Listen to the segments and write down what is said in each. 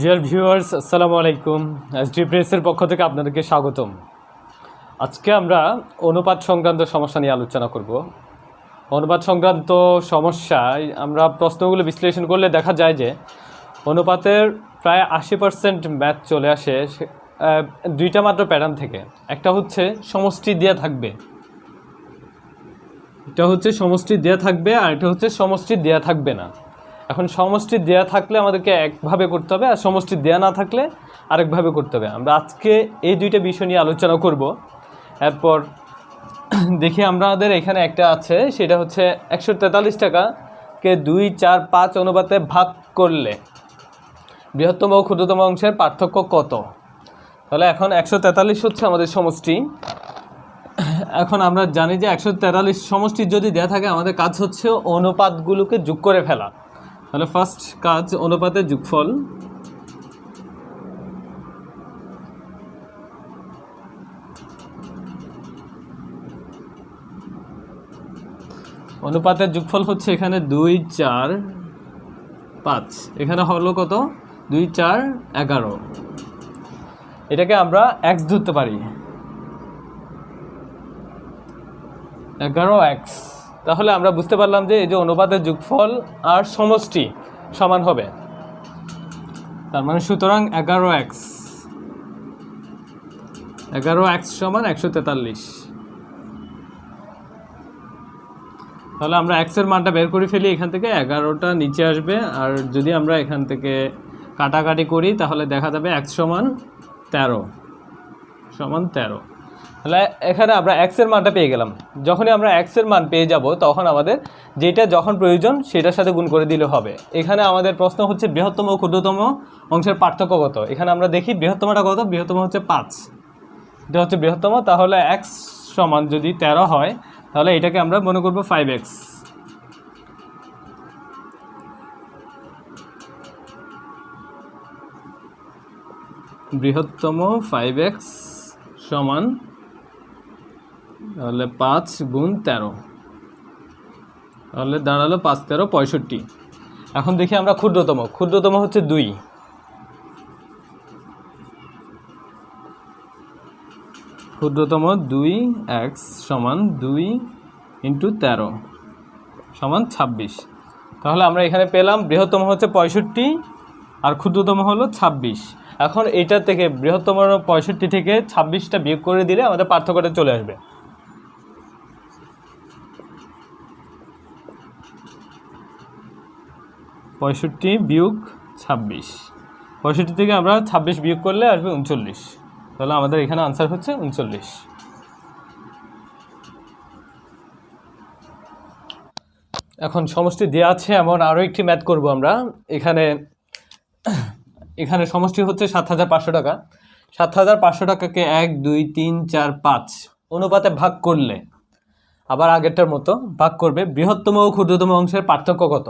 Dear viewers, আসসালামু আলাইকুম। SD প্রেসের পক্ষ থেকে আপনাদেরকে স্বাগতম। আজকে আমরা অনুপাত সংক্রান্ত সমস্যা নিয়ে আলোচনা করব। অনুপাত সংক্রান্ত সমস্যায় আমরা প্রশ্নগুলো বিশ্লেষণ করলে দেখা যায় যে অনুপাতের প্রায় 80% ম্যাথ চলে আসে দুইটা মাত্র প্যাটার্ন থেকে। একটা হচ্ছে সমষ্টি দেওয়া থাকবে, এটা হচ্ছে সমষ্টি দেওয়া থাকবে, আর এটা হচ্ছে সমষ্টি দেওয়া থাকবে না। এখন সমষ্টি দেয়া থাকলে আমাদেরকে একভাবে করতে হবে, আর সমষ্টি দেয়া না থাকলে আরেকভাবে করতে হবে। আমরা আজকে এই দুইটা বিষয় নিয়ে আলোচনা করব। এরপর দেখি আমাদের এখানে একটা আছে, সেটা হচ্ছে 143 টাকাকে 2, 4, 5 অনুপাতে ভাগ করলে বৃহত্তম ও ক্ষুদ্রতম অংশের পার্থক্য কত? তাহলে এখন 143 হচ্ছে আমাদের সমষ্টি। এখন আমরা জানি যে 143 সমষ্টি যদি দেয়া থাকে, আমাদের কাজ হচ্ছে অনুপাতগুলোকে যোগ করে ফেলা। তাহলে ফার্স্ট কাজ অনুপাতের যোগফল। অনুপাতের যোগফল হচ্ছে এখানে 2, 4, 5, এখানে হলো কত? 2, 4, 11। এটাকে আমরা x ধরতে পারি, 11x। তাহলে আমরা বুঝতে পারলাম যে এই যে অনুপাতের যোগফল আর সমষ্টি সমান হবে, তার মানে সুতরাং 11x সমান 143। তাহলে আমরা x এর মানটা বের করে ফেলি, এখান থেকে 11টা নিচে আসবে। আর যদি আমরা এখান থেকে কাটাকাটি করি তাহলে দেখা যাবে x সমান 13। তাহলে এখানে আমরা x এর মানটা পেয়ে গেলাম। যখনই আমরা x এর মান পেয়ে যাব, তখন আমাদের যেটা যখন প্রয়োজন সেটার সাথে গুণ করে দিলে হবে। এখানে আমাদের প্রশ্ন হচ্ছে বৃহত্তম ও ক্ষুদ্রতম অংশের পার্থক্য কত। এখানে আমরা দেখি বৃহত্তমটা কত। বৃহত্তম হচ্ছে 5, এটা হচ্ছে বৃহত্তম। তাহলে x সমান যদি 13 হয়, তাহলে এটাকে আমরা মনে করব 5x। বৃহত্তম 5x সমান তাহলে 5 গুণ 13, তাহলে দাঁড়ালো 5, 13, 65। এখন দেখি আমরা ক্ষুদ্রতম হচ্ছে 2। ক্ষুদ্রতম 2x সমান 2 × 13 সমান 26। তাহলে আমরা এখানে পেলাম বৃহত্তম হচ্ছে 65 আর ক্ষুদ্রতম হলো 26। এখন এইটা থেকে বৃহত্তম 65 থেকে 26টা বিয়োগ করে দিলে আমাদের পার্থক্যটা চলে আসবে। পঁয়ষট্টি বিয়োগ 26, 65 থেকে আমরা 26 বিয়োগ করলে আসবে 39। তাহলে আমাদের এখানে আনসার হচ্ছে 39। এখন সমষ্টি দেওয়া আছে এমন আরও একটি ম্যাথ করব আমরা। এখানে সমষ্টি হচ্ছে 7500 টাকা। 7500 টাকাকে 1, 2, 3, 4, 5 অনুপাতে ভাগ করলে, আবার আগেরটার মতো ভাগ করবে বৃহত্তম ও ক্ষুদ্রতম অংশের পার্থক্য কত।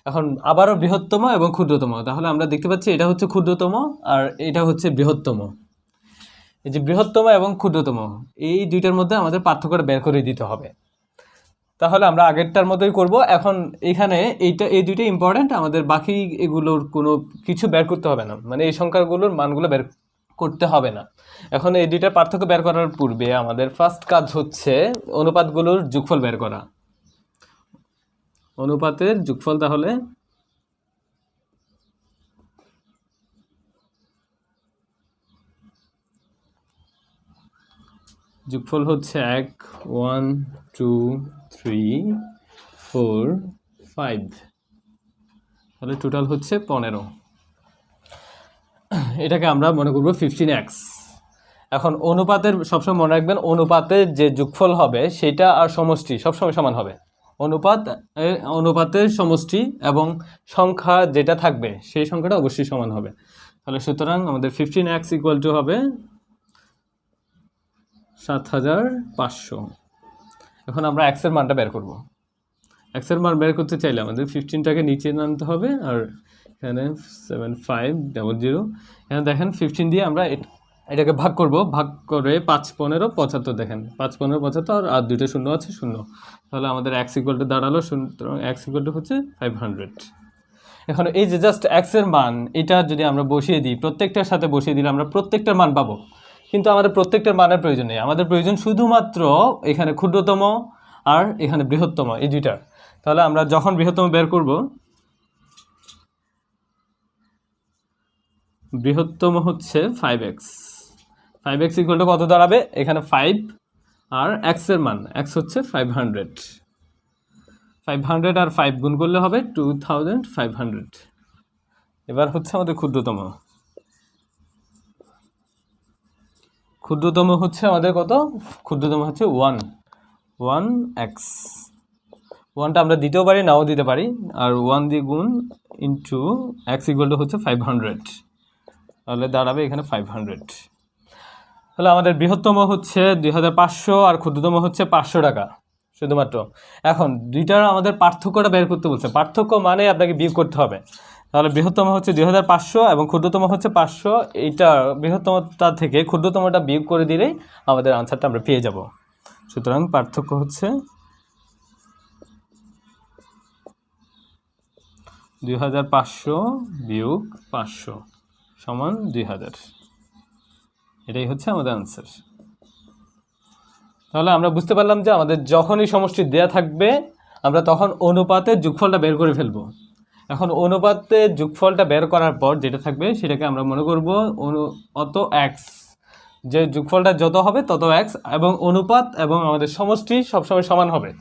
এখন আবারও বৃহত্তম এবং ক্ষুদ্রতম। তাহলে আমরা দেখতে পাচ্ছি এটা হচ্ছে ক্ষুদ্রতম আর এটা হচ্ছে বৃহত্তম। এই যে বৃহত্তম এবং ক্ষুদ্রতম, এই দুইটার মধ্যে আমাদের পার্থক্যটা বের করে দিতে হবে। তাহলে আমরা আগেরটার মতোই করব। এখন এখানে এই দুইটা ইম্পর্টেন্ট, আমাদের বাকি এগুলোর কোনো কিছু বের করতে হবে না, মানে এই সংখ্যাগুলোর মানগুলো বের করতে হবে না। এখন এই দুইটার পার্থক্য বের করার পূর্বে আমাদের ফার্স্ট কাজ হচ্ছে অনুপাতগুলোর যোগফল বের করা। অনুপাতের যোগফল, তাহলে যোগফল হচ্ছে 1, 1, 2, 3, 4, 5, তাহলে টোটাল হচ্ছে 15। এটাকে আমরা মনে করব 15x। এখন অনুপাতের সবসময় মনে রাখবেন, অনুপাতের যে যোগফল হবে সেটা আর সমষ্টি সবসময় সমান হবে। অনুপাতের সমষ্টি এবং সংখ্যা যেটা থাকবে সেই সংখ্যাটা অবশ্যই সমান হবে। তাহলে সুতরাং আমাদের 15x ইকুয়াল টু হবে 7500। এখন আমরা x এর মানটা বের করব। x এর মান বের করতে চাইলে আমাদের 15টাকে নিচে নামতে হবে, আর এখানে 7500, এখানে দেখেন 15 দিয়ে আমরা এটাকে ভাগ করব, ভাগ করে 5 15 75 দেখেন 5 15 75 আর দুইটা শূন্য আছে শূন্য, তাহলে আমাদের x ইকুয়াল টু দাঁড়ালো x ইকুয়াল টু হচ্ছে 500। এখন এই যে জাস্ট x এর মান এটা যদি আমরা বসিয়ে দিই, প্রত্যেকটার সাথে বসিয়ে দিলে আমরা প্রত্যেকটার মান পাবো, কিন্তু আমাদের প্রত্যেকটার মানের প্রয়োজন নেই, আমাদের প্রয়োজন শুধুমাত্র এখানে ক্ষুদ্রতম আর এখানে বৃহত্তম এই দুইটার। তাহলে আমরা যখন বৃহত্তম বের করব, বৃহত্তম হচ্ছে 5x, 5x ইকুয়াল টু কত দাঁড়াবে, এখানে 5 আর x এর মান x হচ্ছে 500, 500 আর 5 গুণ করলে হবে 2500। এবার হচ্ছে আমাদের ক্ষুদ্রতম, ক্ষুদ্রতম হচ্ছে আমাদের কত, ক্ষুদ্রতম হচ্ছে 1x, 1টা আমরা দিতেও পারি নাও দিতে পারি, আর 1 দিয়ে গুণ ইন্টু x ইকুয়াল টু হচ্ছে 500, তাহলে দাঁড়াবে এখানে 500। তাহলে আমাদের বৃহত্তম হচ্ছে 2500 আর ক্ষুদ্রতম হচ্ছে 500 টাকা শুধুমাত্র। এখন দুইটার আমাদের পার্থক্যটা বের করতে বলছে, পার্থক্য মানে আপনাকে বিয়োগ করতে হবে। তাহলে বৃহত্তম হচ্ছে 2500 এবং ক্ষুদ্রতম হচ্ছে 500, এইটা বৃহত্তমটা থেকে ক্ষুদ্রতমটা বিয়োগ করে দিলেই আমাদের আনসারটা আমরা পেয়ে যাব। সুতরাং পার্থক্য হচ্ছে 2500 বিয়োগ 500 সমান 2000, এটাই হচ্ছে আমাদের আনসার। তাহলে আমরা বুঝতে পারলাম যে আমাদের যখনই সমষ্টি দেয়া থাকবে আমরা তখন অনুপাতের যোগফলটা বের করে ফেলব। এখন অনুপাতের যোগফলটা বের করার পর যেটা থাকবে সেটাকে আমরা মনে করব অত এক্স, যে যোগফলটা যত হবে তত এক্স, এবং অনুপাত এবং আমাদের সমষ্টি সবসময় সমান হবে।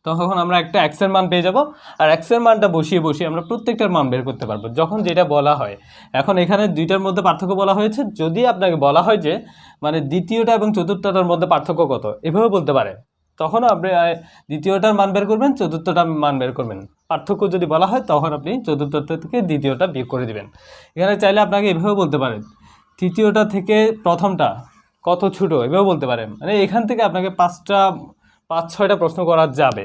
তখন আমরা একটা এক্স এর মান পেয়ে যাব, আর এক্স এর মানটা বসিয়ে বসিয়ে আমরা প্রত্যেকটার মান বের করতে পারবো যখন যেটা বলা হয়। এখন এখানে দুইটার মধ্যে পার্থক্য বলা হয়েছে, যদি আপনাকে বলা হয় যে মানে দ্বিতীয়টা এবং চতুর্থটার মধ্যে পার্থক্য কত, এভাবে বলতে পারে, তখন আপনি দ্বিতীয়টার মান বের করবেন, চতুর্থটার মান বের করবেন। পার্থক্য যদি বলা হয় তখন আপনি চতুর্থটা থেকে দ্বিতীয়টা বিয়োগ করে দিবেন। এখানে চাইলে আপনাকে এভাবে বলতে পারেন তৃতীয়টা থেকে প্রথমটা কত ছোট, এভাবে বলতে পারেন। মানে এখান থেকে আপনাকে 5-6টা প্রশ্ন করা যাবে।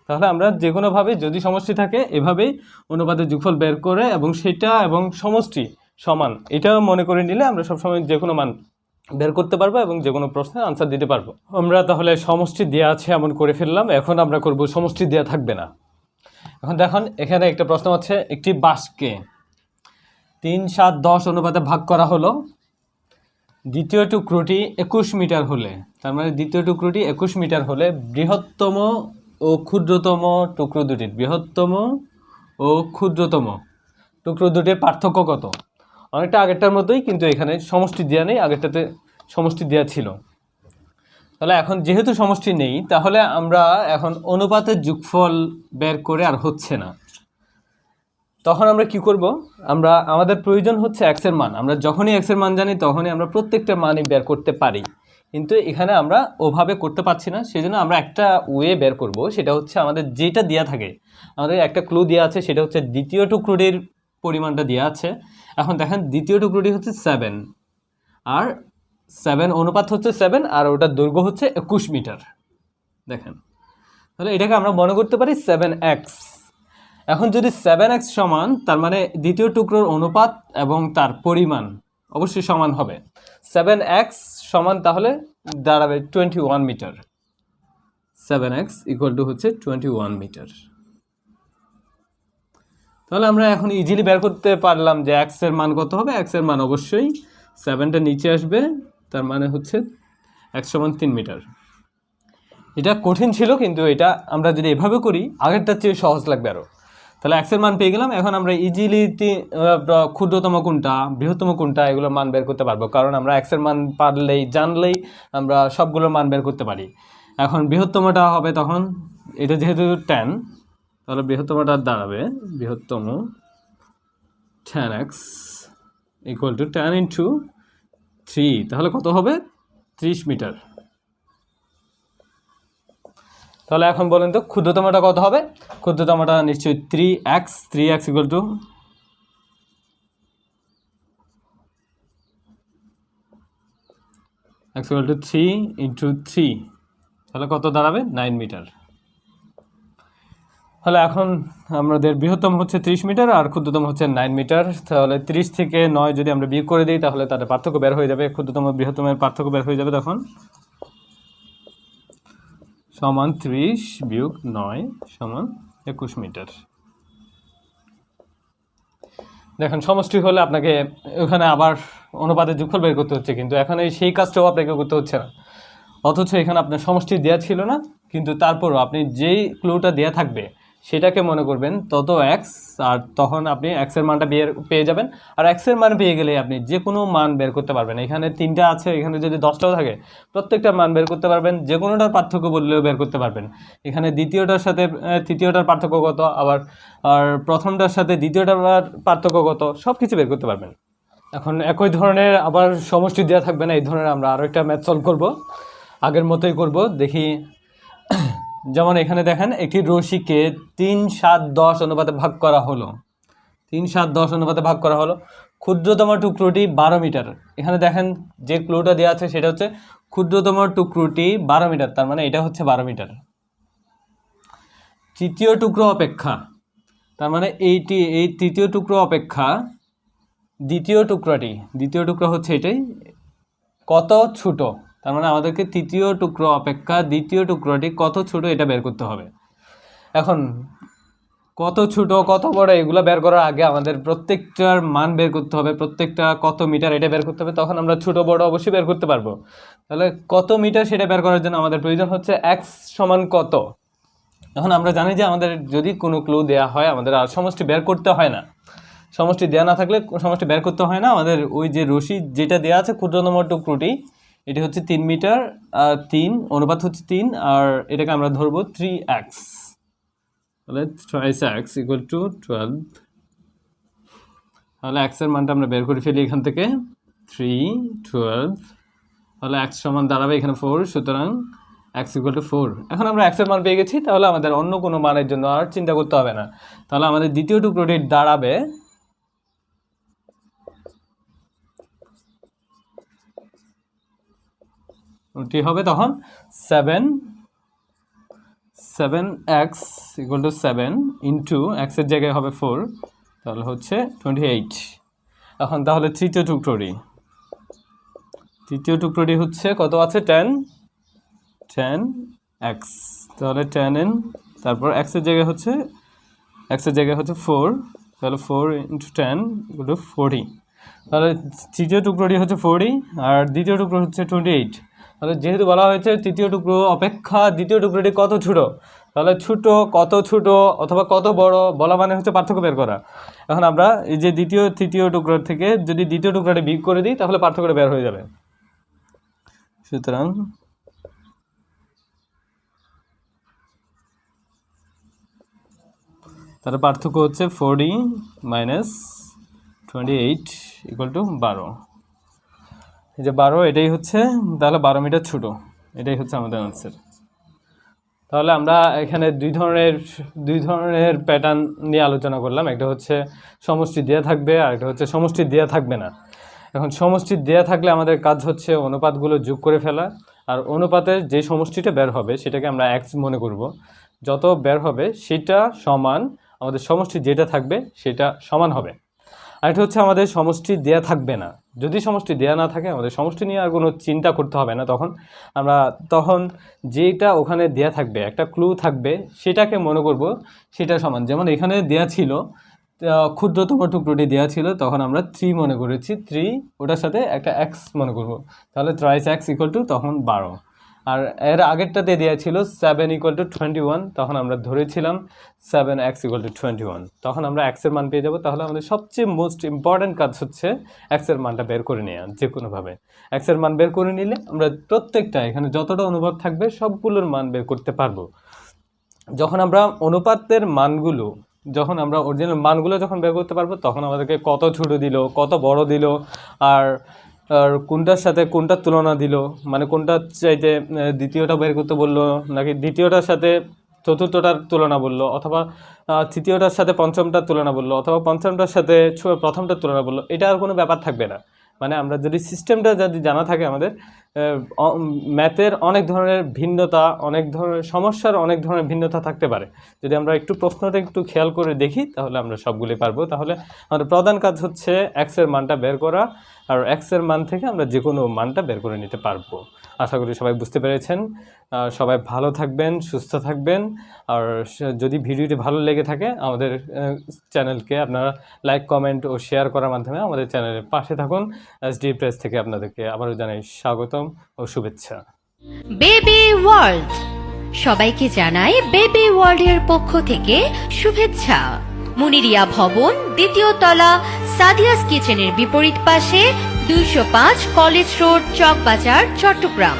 তাহলে আমরা যে কোনোভাবে যদি সমষ্টি থাকে এভাবেই অনুপাতের যোগফল বের করে এবং সেটা এবং সমষ্টি সমান এটা মনে করে নিলে আমরা সবসময় যে কোনো মান বের করতে পারবো এবং যে কোনো প্রশ্নের আনসার দিতে পারবো। আমরা তাহলে সমষ্টি দেওয়া আছে এমন করে ফেললাম, এখন আমরা করব সমষ্টি দেওয়া থাকবে না। এখন দেখুন এখানে একটা প্রশ্ন আছে, একটি বাঁশকে 3, 7, 10 অনুপাতে ভাগ করা হলো, দ্বিতীয় টুকরোটি 21 মিটার হলে, তার মানে দ্বিতীয় টুকরোটি 21 মিটার হলে বৃহত্তম ও ক্ষুদ্রতম টুকরো দুটির, বৃহত্তম ও ক্ষুদ্রতম টুকরো দুটির পার্থক্য কত। অনেকটা আগেরটার মতোই, কিন্তু এখানে সমষ্টি দেওয়া নেই, আগেরটাতে সমষ্টি দেওয়া ছিল। তাহলে এখন যেহেতু সমষ্টি নেই তাহলে আমরা এখন অনুপাতের যোগফল বের করে আর হচ্ছে না, তখন আমরা কি করব, আমরা আমাদের প্রয়োজন হচ্ছে এক্স এর মান, আমরা যখনই এক্স এর মান জানি তখনই আমরা প্রত্যেকটা মানই বের করতে পারি, কিন্তু এখানে আমরা ওভাবে করতে পারছি না। সেজন্য আমরা একটা ওয়ে বের করব, সেটা হচ্ছে আমাদের যেটা দেওয়া থাকে, আমাদের একটা ক্লু দেওয়া আছে, সেটা হচ্ছে দ্বিতীয় টুকরোটির পরিমাণটা দেওয়া আছে। এখন দেখেন দ্বিতীয় টুকরোটি হচ্ছে 7 আর 7 অনুপাত হচ্ছে 7 আর ওটার দৈর্ঘ্য হচ্ছে 21 মিটার। দেখেন তাহলে এটাকে আমরা মনে করতে পারি 7x। এখন যদি 7x সমান, তার মানে দ্বিতীয় টুকরোর অনুপাত এবং তার পরিমাণ অবশ্যই সমান হবে। 7x সমান তাহলে দাঁড়াবে 21 মিটার, 7x ইকুয়াল টু হচ্ছে 21 মিটার। তাহলে আমরা এখন ইজিলি বের করতে পারলাম যে x এর মান কত হবে। x এর মান অবশ্যই 7টা নিচে আসবে, তার মানে হচ্ছে x সমান 3 মিটার। এটা কঠিন ছিল, কিন্তু এটা আমরা যদি এভাবে করি আগেরটার চেয়ে সহজ লাগবে আরও। তাহলে x এর মান পেয়ে গেলাম, এখন আমরা ইজিলি ক্ষুদ্রতম কোনটা বৃহত্তম কোনটা এগুলোর মান বের করতে পারবো, কারণ আমরা x এর মান পারলেই জানলেই আমরা সবগুলোর মান বের করতে পারি। এখন বৃহত্তমটা হবে তখন, এটা যেহেতু 10, তাহলে বৃহত্তমটা দাঁড়াবে বৃহত্তম 10x ইকুয়াল টু 10 ইন্টু 3, তাহলে কত হবে 30 মিটার। তাহলে এখন বলেন তো ক্ষুদ্রতমটা কত হবে, ক্ষুদ্রতমটা নিশ্চয়ই 3x, 3x equal to x equal to 3 into 3, তাহলে কত দাঁড়াবে 9 মিটার। তাহলে এখন আমাদের বৃহত্তম হচ্ছে 30 মিটার আর ক্ষুদ্রতম হচ্ছে 9 মিটার। তাহলে 30 থেকে 9 যদি আমরা বিয়োগ করে দিই তাহলে তাদের পার্থক্য বের হয়ে যাবে, ক্ষুদ্রতম বৃহত্তমের পার্থক্য বের হয়ে যাবে তখন সমান 30 বিয়োগ 9 সমান 21 মিটার। দেখেন সমষ্টি হলে আপনাকে ওখানে আবার অনুপাতের যোগফল বের করতে হচ্ছে, কিন্তু এখানে সেই কাজটাও আপনাকে করতে হচ্ছে না, অথচ এখানে আপনার সমষ্টি দেওয়া ছিল না, কিন্তু তারপরও আপনি যেই ক্লুটা দেওয়া থাকবে সেটাকে মনে করবেন তত এক্স, আর তখন আপনি এক্সের মানটা পেয়ে যাবেন। আর এক্সের মান পেয়ে গেলে আপনি যে কোনো মান বের করতে পারবেন। এখানে 3টা আছে, এখানে যদি 10টাও থাকে প্রত্যেকটা মান বের করতে পারবেন, যে কোনোটার পার্থক্য বললেও বের করতে পারবেন। এখানে দ্বিতীয়টার সাথে তৃতীয়টার পার্থক্য কত, আবার আর প্রথমটার সাথে দ্বিতীয়টার পার্থক্য কত, সব কিছু বের করতে পারবেন। এখন একই ধরনের আবার সমষ্টি দেওয়া থাকবে না, এই ধরনের আমরা আরও একটা ম্যাথ সলভ করবো, আগের মতোই করব। দেখি, যেমন এখানে দেখেন একটি রশিকে 3, 7, 10 অনুপাতে ভাগ করা হলো, 3, 7, 10 অনুপাতে ভাগ করা হলো। ক্ষুদ্রতম টুকরোটি 12 মিটার। এখানে দেখেন যে ক্লুটা দেওয়া আছে সেটা হচ্ছে ক্ষুদ্রতম টুকরোটি 12 মিটার, তার মানে এটা হচ্ছে 12 মিটার। তৃতীয় টুকরো অপেক্ষা, তার মানে এই তৃতীয় টুকরো অপেক্ষা দ্বিতীয় টুকরো হচ্ছে এটাই কত ছোট, তার মানে আমাদেরকে তৃতীয় টুকরো অপেক্ষা দ্বিতীয় টুকরোটি কত ছোট এটা বের করতে হবে। এখন কত ছোট কত বড় এগুলো বের করার আগে আমাদের প্রত্যেকটার মান বের করতে হবে, প্রত্যেকটা কত মিটার এটা বের করতে হবে, তখন আমরা ছোট বড় অবশ্যই বের করতে পারবো। তাহলে কত মিটার সেটা বের করার জন্য আমাদের প্রয়োজন হচ্ছে এক্স সমান কত। এখন আমরা জানি যে আমাদের যদি কোনো ক্লু দেওয়া হয় আমাদের আর সমষ্টি বের করতে হয় না, সমষ্টি দেওয়া না থাকলে সমষ্টি বের করতে হয় না। আমাদের ওই যে রশি যেটা দেওয়া আছে ক্ষুদ্রতম টুকরোটি এটি হচ্ছে 3 মিটার, 3 অনুপাত হচ্ছে 3, আর এটাকে আমরা ধরবো 3x, তাহলে 3x = 12। তাহলে x এর মানটা আমরা বের করে ফেলি এখান থেকে 3, 12, তাহলে x সমান দাঁড়াবে এখানে 4, সুতরাং x = 4। এখন আমরা x এর মান পেয়ে গেছি, তাহলে আমাদের অন্য কোনো মানের জন্য আর চিন্তা করতে হবে না। তাহলে আমাদের দ্বিতীয় টুকরোটি দাঁড়াবে ওটি হবে তখন 7x = 7 ইন্টু x এর জায়গায় হবে 4, তাহলে হচ্ছে 28। এখন তাহলে তৃতীয় টুকরোটি হচ্ছে কত আছে 10x, তাহলে 10n, তারপর x এর জায়গায় হচ্ছে 4, তাহলে 4 × 10 = 40। তাহলে তৃতীয় টুকরোটি হচ্ছে 40 আর দ্বিতীয় টুকরো হচ্ছে 28। তাহলে যেহেতু বলা হয়েছে তৃতীয় টুকরো অপেক্ষা দ্বিতীয় টুকরোটি কত ছোট, তাহলে কত ছোট অথবা কত বড় বলা মানে হচ্ছে পার্থক্য বের করা। এখন আমরা এই যে তৃতীয় টুকরো থেকে যদি দ্বিতীয় টুকরোটি বিয়োগ করে দিই তাহলে পার্থক্যটা বের হয়ে যাবে। সুতরাং তার পার্থক্য হচ্ছে 40 - 28 = 12। এই যে 12 এটাই হচ্ছে তাহলে 12 মিটার ছোট, এটাই হচ্ছে আমাদের আনসার। তাহলে আমরা এখানে দুই ধরনের প্যাটার্ন নিয়ে আলোচনা করলাম, একটা হচ্ছে সমষ্টি দেওয়া থাকবে আর একটা হচ্ছে সমষ্টি দেওয়া থাকবে না। এখন সমষ্টি দেওয়া থাকলে আমাদের কাজ হচ্ছে অনুপাতগুলো যোগ করে ফেলা, আর অনুপাতের যে সমষ্টিটা বের হবে সেটাকে আমরা x মনে করব, যত বের হবে সেটা সমান আমাদের সমষ্টি যেটা থাকবে সেটা সমান হবে। আর এটা হচ্ছে আমাদের সমষ্টি দেয়া থাকবে না, যদি সমষ্টি দেয়া না থাকে আমাদের সমষ্টি নিয়ে আর কোনো চিন্তা করতে হবে না, তখন যেটা ওখানে দেয়া থাকবে একটা ক্লু থাকবে সেটাকে মনে করব সেটা সমান। যেমন এখানে দেয়া ছিল ক্ষুদ্রতম টুকরোটি দেওয়া ছিল, তখন আমরা 3 মনে করেছি, 3 ওটার সাথে একটা x মনে করব, তাহলে 3x = তখন 12। আর এর আগেরটাতে দেওয়া ছিল 7 = 21, তখন আমরা ধরেছিলাম 7x = 21, তখন আমরা x এর মান পেয়ে যাব। তাহলে আমাদের সবচেয়ে মোস্ট ইম্পর্ট্যান্ট কাজ হচ্ছে x এর মানটা বের করে নেওয়া, যে কোনোভাবে x এর মান বের করে নিলে আমরা প্রত্যেকটা এখানে যতটা অনুপাত থাকবে সবগুলোর মান বের করতে পারবো। যখন আমরা অনুপাতের মানগুলো আমরা অরিজিনাল মানগুলো যখন বের করতে পারবো তখন আমাদেরকে কত ছোট দিল কত বড় দিল আর কোনটার সাথে কোনটার তুলনা দিল, মানে কোনটা চাইতে দ্বিতীয়টা বের করতে বললো নাকি দ্বিতীয়টার সাথে চতুর্থটার তুলনা বললো, অথবা তৃতীয়টার সাথে পঞ্চমটার তুলনা বললো, অথবা পঞ্চমটার সাথে প্রথমটার তুলনা বললো, এটা আর কোনো ব্যাপার থাকবে না। মানে আমরা যদি সিস্টেমটা যদি জানা থাকে আমাদের, ম্যাথের অনেক ধরনের ভিন্নতা, অনেক ধরনের সমস্যার অনেক ধরনের ভিন্নতা থাকতে পারে। যদি আমরা একটু প্রশ্নটা একটু খেয়াল করে দেখি তাহলে আমরা সবগুলি পারবো। তাহলে আমাদের প্রধান কাজ হচ্ছে এক্সের মানটা বের করা, আর এক্সের মান থেকে আমরা যে কোনো মানটা বের করে নিতে পারবো। আশা করি সবাই বুঝতে পেরেছেন। সবাই ভালো থাকবেন, সুস্থ থাকবেন। আর যদি ভিডিওটি ভালো লেগে থাকে আমাদের চ্যানেলকে আপনারা লাইক, কমেন্ট ও শেয়ার করার মাধ্যমে আমাদের চ্যানেলের পাশে থাকুন। এসডি প্রেস থেকে আপনাদেরকে আবারও জানাই স্বাগতম ও শুভেচ্ছা। বেবি ওয়ার্ল্ড, সবাইকে জানাই বেবি ওয়ার্ল্ডের পক্ষ থেকে শুভেচ্ছা। মুনিরিয়া ভবন, দ্বিতীয় তলা, সাদিয়াস কিচেনের বিপরীত পাশে, 205 কলেজ রোড, চকবাজার, চট্টগ্রাম।